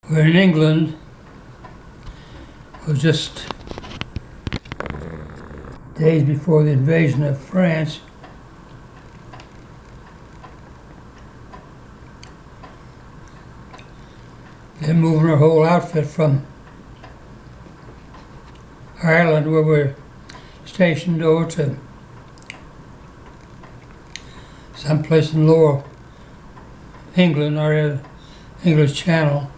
We're in England. It was just days before the invasion of France. They're moving our whole outfit from Ireland, where we're stationed, over to someplace in Lower England, or English Channel,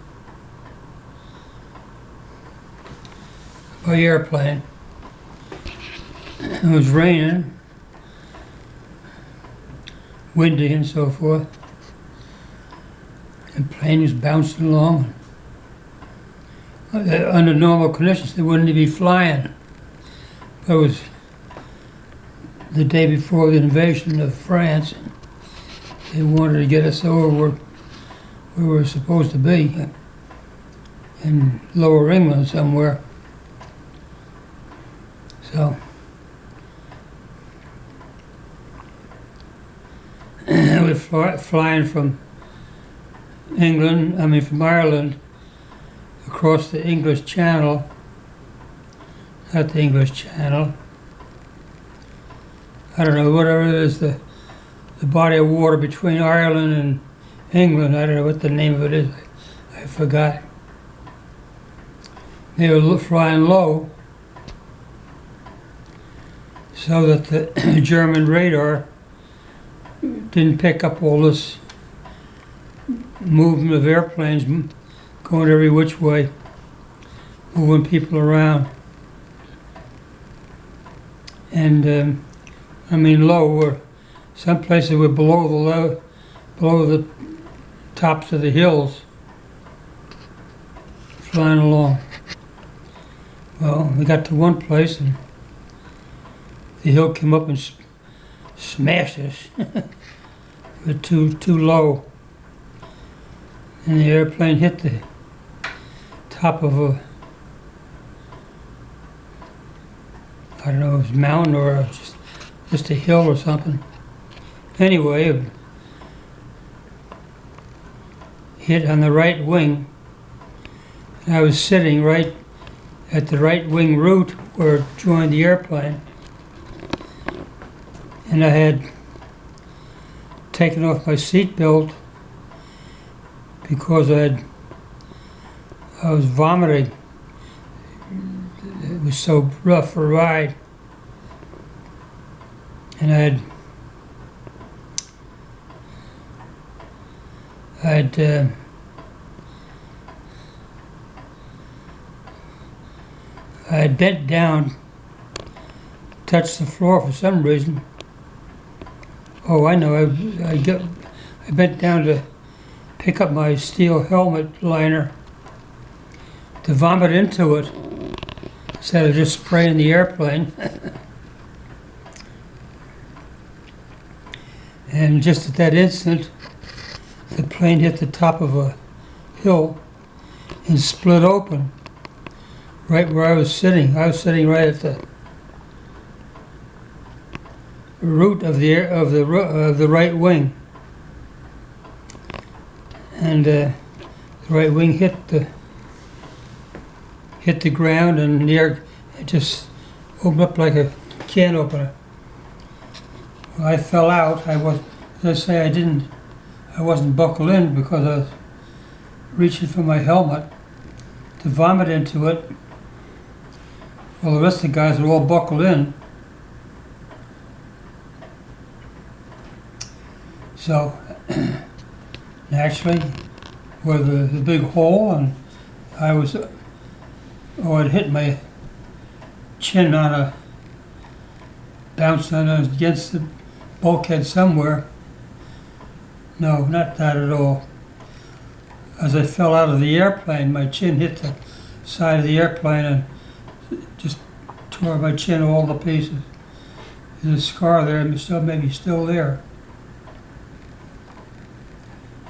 by airplane. It was raining, windy and so forth. The plane was bouncing along. Under normal conditions, they wouldn't be flying. But it was the day before the invasion of France. They wanted to get us over where we were supposed to be, in Lower England somewhere. So we're flying from from Ireland across the English Channel, not the English Channel, I don't know, whatever it is, the body of water between Ireland and England. I don't know what the name of it is, I forgot. They were flying low so that the German radar didn't pick up all this movement of airplanes going every which way, moving people around. And low, some places were below the tops of the hills, flying along. Well, we got to one place and the hill came up and smashed us. We're too low. And the airplane hit the top of I don't know if it was a mountain or just a hill or something. Anyway, it hit on the right wing. And I was sitting right at the right wing root where it joined the airplane. And I had taken off my seatbelt because I was vomiting. It was so rough a ride. And I had bent down, touched the floor for some reason. Oh, I know, I bent down to pick up my steel helmet liner to vomit into it instead of just spraying the airplane. And just at that instant, the plane hit the top of a hill and split open right where I was sitting. I was sitting right at the root of the right wing, and the right wing hit the ground, and the air just opened up like a can opener. Well, I fell out. I wasn't buckled in because I was reaching for my helmet to vomit into it. Well, the rest of the guys were all buckled in. So, naturally, with the big hole, and I'd hit my chin bounced against the bulkhead somewhere. No, not that at all. As I fell out of the airplane, my chin hit the side of the airplane and just tore my chin all to pieces. There's a scar there, maybe still there.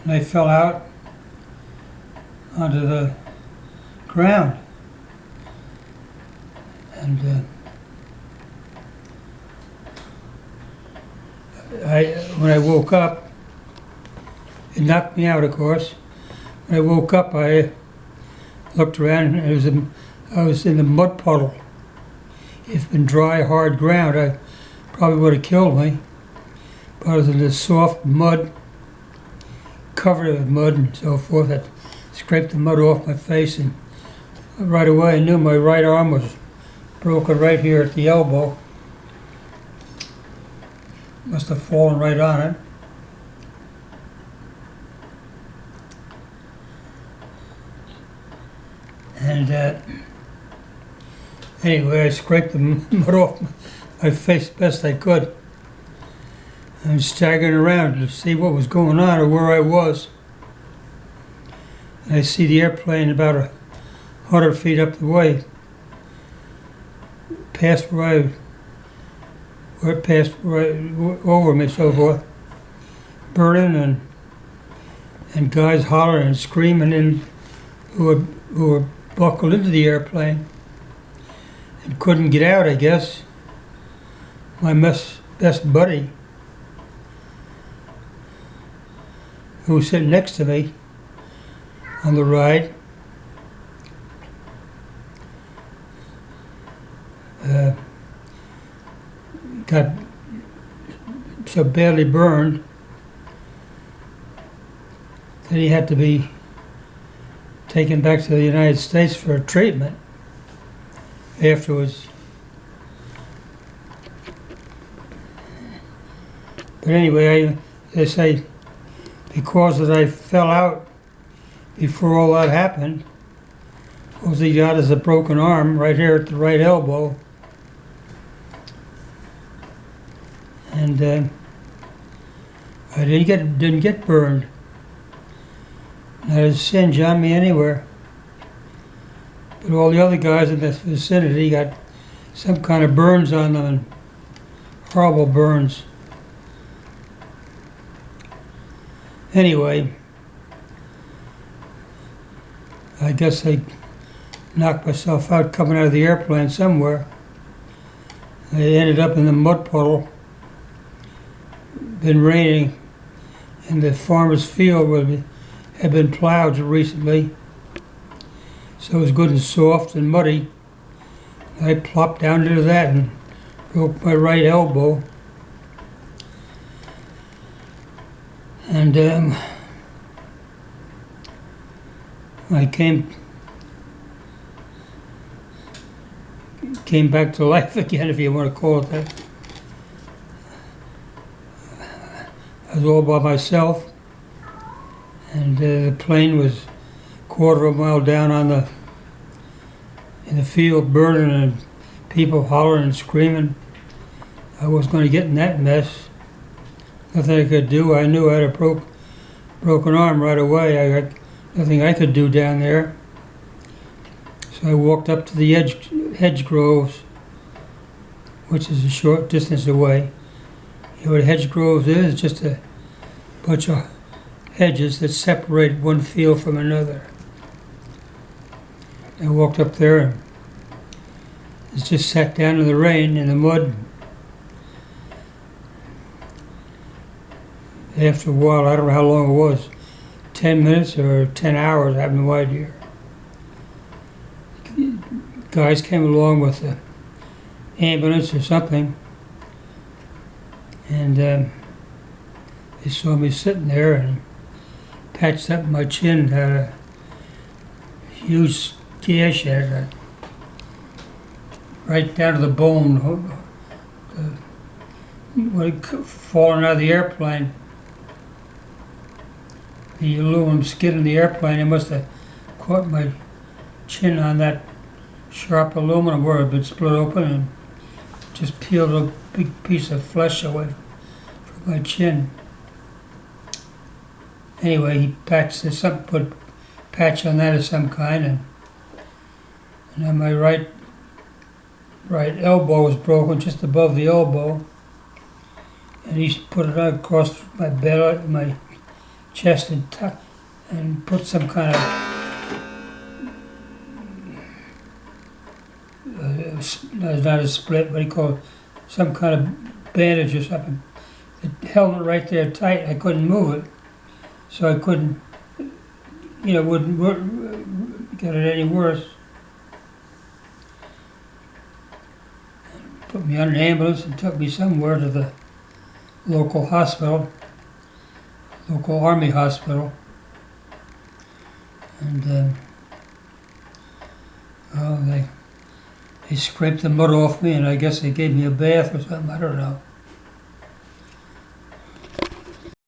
And I fell out onto the ground. And when I woke up, it knocked me out, of course. When I woke up, I Looked around, and I was in the mud puddle. If it'd been dry, hard ground, I probably would have killed me. But I was in this soft mud, covered with mud and so forth. I scraped the mud off my face, and right away I knew my right arm was broken right here at the elbow. Must have fallen right on it. And anyway, I scraped the mud off my face best I could. I was staggering around to see what was going on or where I was. And I see the airplane about 100 feet up the way, past where over me, so forth, burning, and guys hollering and screaming, and who were buckled into the airplane and couldn't get out, I guess. My best buddy, who was sitting next to me on the ride, got so badly burned that he had to be taken back to the United States for treatment afterwards. But anyway, they say because that I fell out before all that happened, all he got is a broken arm right here at the right elbow. And I didn't get burned. Not a singe on me anywhere. But all the other guys in this vicinity got some kind of burns on them, and horrible burns. Anyway, I guess I knocked myself out coming out of the airplane somewhere. I ended up in the mud puddle. Been raining, and the farmer's field had been plowed recently, so it was good and soft and muddy. I plopped down into that and broke my right elbow. And I came back to life again, if you want to call it that. I was all by myself, and the plane was a quarter of a mile down in the field, burning, and people hollering and screaming. I was going to get in that mess. Nothing I could do. I knew I had a broken arm right away. I got nothing I could do down there. So I walked up to the hedge groves, which is a short distance away. You know what a hedge grove is? Just a bunch of hedges that separate one field from another. I walked up there and just sat down in the rain, in the mud. After a while, I don't know how long it was, 10 minutes or 10 hours, I have no idea. Guys came along with the ambulance or something, and they saw me sitting there and patched up my chin, had a huge gash in it, right down to the bone, falling out of the airplane. The aluminum skin of the airplane, it must have caught my chin on that sharp aluminum where it had been split open and just peeled a big piece of flesh away from my chin. Anyway, he put patch on that of some kind, and then my right elbow was broken just above the elbow, and he put it across my belly, my chest, and put some kind of not a split, but he called it some kind of bandage or something. It held it right there tight. I couldn't move it, so I couldn't, get it any worse. Put me on an ambulance and took me somewhere to the local hospital, local army hospital. And well, they scraped the mud off me, and I guess they gave me a bath or something. I don't know.